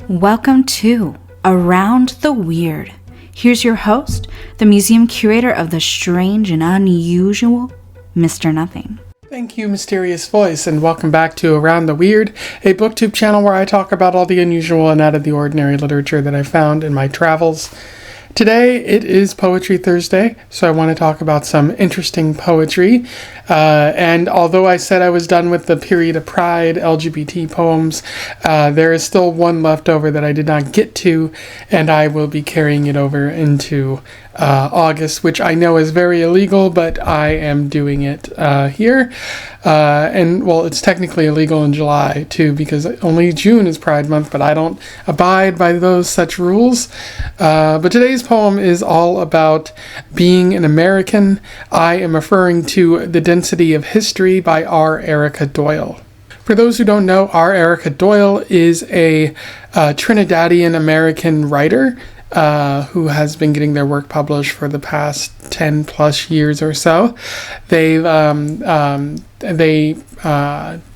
Welcome to Around the Weird. Here's your host, the museum curator of the strange and unusual, Mr. Nothing. Thank you, Mysterious Voice, and welcome back to Around the Weird, a booktube channel where I talk about all the unusual and out of the ordinary literature that I found in my travels. Today, it is Poetry Thursday, so I want to talk about some interesting poetry. And although I said I was done with the period of pride LGBT poems, there is still one left over that I did not get to, and I will be carrying it over into August, which I know is very illegal, but I am doing it here. And well, it's technically illegal in July too, because only June is Pride Month, but I don't abide by those such rules. But today's poem is all about being an American. I am referring to The Density of History by R. Erica Doyle. For those who don't know, R. Erica Doyle is a Trinidadian American writer who has been getting their work published for the past 10 plus years or so. They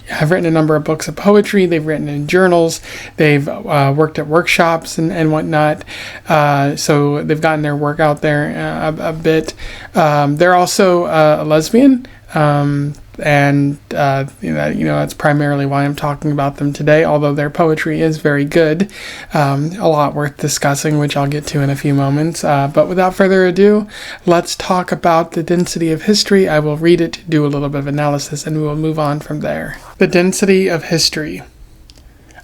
have written a number of books of poetry. They've written in journals. They've worked at workshops and whatnot. So they've gotten their work out there a bit. They're also a lesbian. And that's primarily why I'm talking about them today, although their poetry is very good, a lot worth discussing, which I'll get to in a few moments. But without further ado, let's talk about The Density of History. I will read it, do a little bit of analysis, and we will move on from there. The Density of History.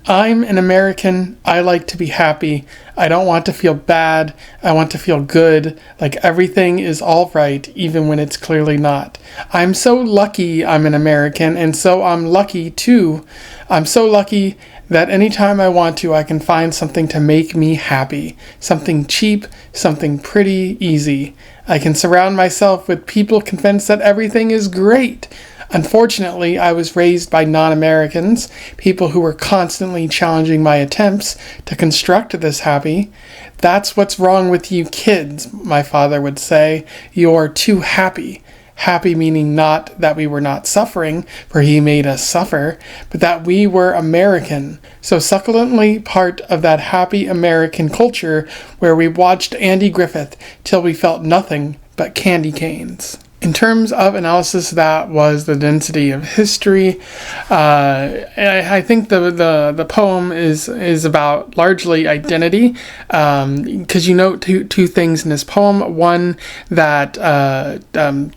I'm an American. I like to be happy. I don't want to feel bad. I want to feel good, like everything is all right, even when it's clearly not. I'm so lucky I'm an American, and so I'm lucky too. I'm so lucky that anytime I want to, I can find something to make me happy. Something cheap, something pretty easy. I can surround myself with people convinced that everything is great. Unfortunately, I was raised by non-Americans, people who were constantly challenging my attempts to construct this happy. That's what's wrong with you kids, my father would say. You're too happy. Happy meaning not that we were not suffering, for he made us suffer, but that we were American, so succulently part of that happy American culture where we watched Andy Griffith till we felt nothing but candy canes. In terms of analysis, that was The Density of History. I think the poem is about largely identity, because you note two things in this poem. One, that the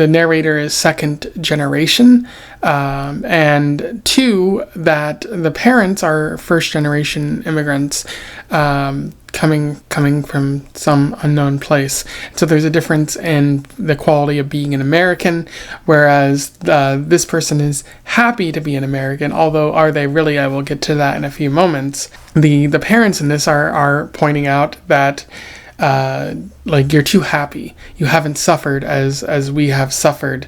narrator is second generation, and two, that the parents are first generation immigrants, coming from some unknown place. So there's a difference in the quality of being an American, whereas this person is happy to be an American, although are they really? I will get to that in a few moments. The parents in this are pointing out that you're too happy. You haven't suffered as we have suffered,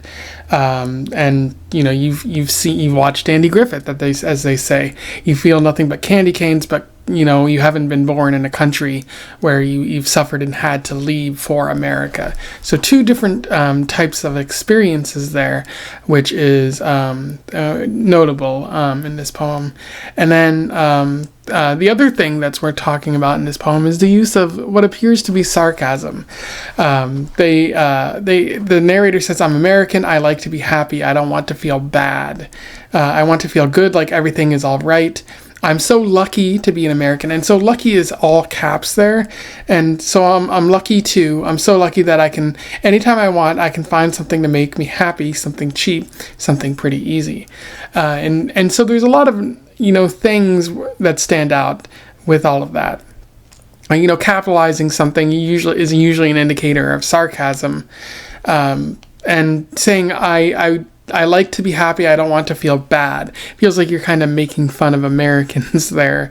and you've watched Andy Griffith, as they say. You feel nothing but candy canes, but you haven't been born in a country where you've suffered and had to leave for America. So two different types of experiences there, which is notable in this poem. And then the other thing that's worth talking about in this poem is the use of what appears to be sarcasm. The narrator says, I'm American, I like to be happy, I don't want to feel bad. I want to feel good, like everything is all right. I'm so lucky to be an American, and so lucky is all caps there, and so I'm lucky too. I'm so lucky that I can, anytime I want, I can find something to make me happy, something cheap, something pretty easy, and so there's a lot of things that stand out with all of that. Capitalizing something is usually an indicator of sarcasm, and saying I like to be happy, I don't want to feel bad. Feels like you're kind of making fun of Americans there.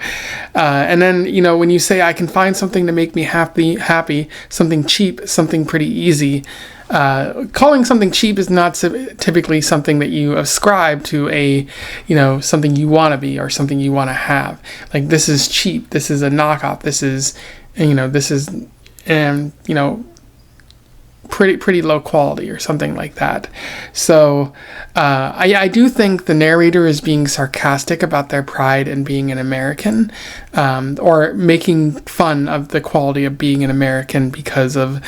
And then, when you say I can find something to make me happy, something cheap, something pretty easy, calling something cheap is not typically something that you ascribe to something you want to be or something you want to have. Like, this is cheap, this is a knockoff, this is pretty low quality or something like that. So I do think the narrator is being sarcastic about their pride in being an American, or making fun of the quality of being an American because of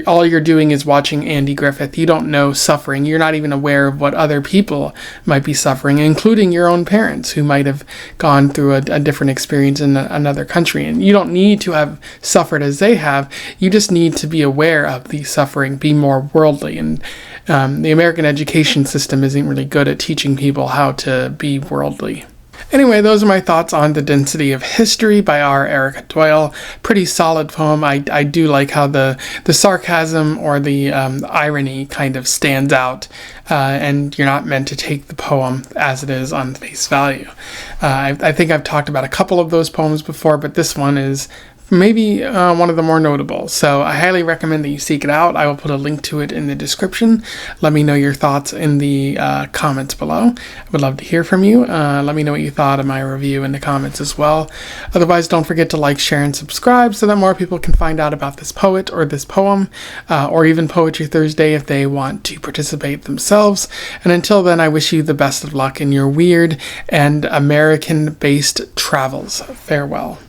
all you're doing is watching Andy Griffith. You don't know suffering. You're not even aware of what other people might be suffering, including your own parents who might have gone through a different experience in another country. And you don't need to have suffered as they have. You just need to be aware of the suffering, be more worldly. And the American education system isn't really good at teaching people how to be worldly. Anyway, those are my thoughts on The Density of History by R. Erica Doyle. Pretty solid poem. I do like how the sarcasm or the irony kind of stands out, and you're not meant to take the poem as it is on face value. I think I've talked about a couple of those poems before, but this one is maybe one of the more notable. So I highly recommend that you seek it out. I will put a link to it in the description. Let me know your thoughts in the comments below. I would love to hear from you. Let me know what you thought of my review in the comments as well. Otherwise, don't forget to like, share, and subscribe so that more people can find out about this poet or this poem, or even Poetry Thursday if they want to participate themselves. And until then, I wish you the best of luck in your weird and American-based travels. Farewell.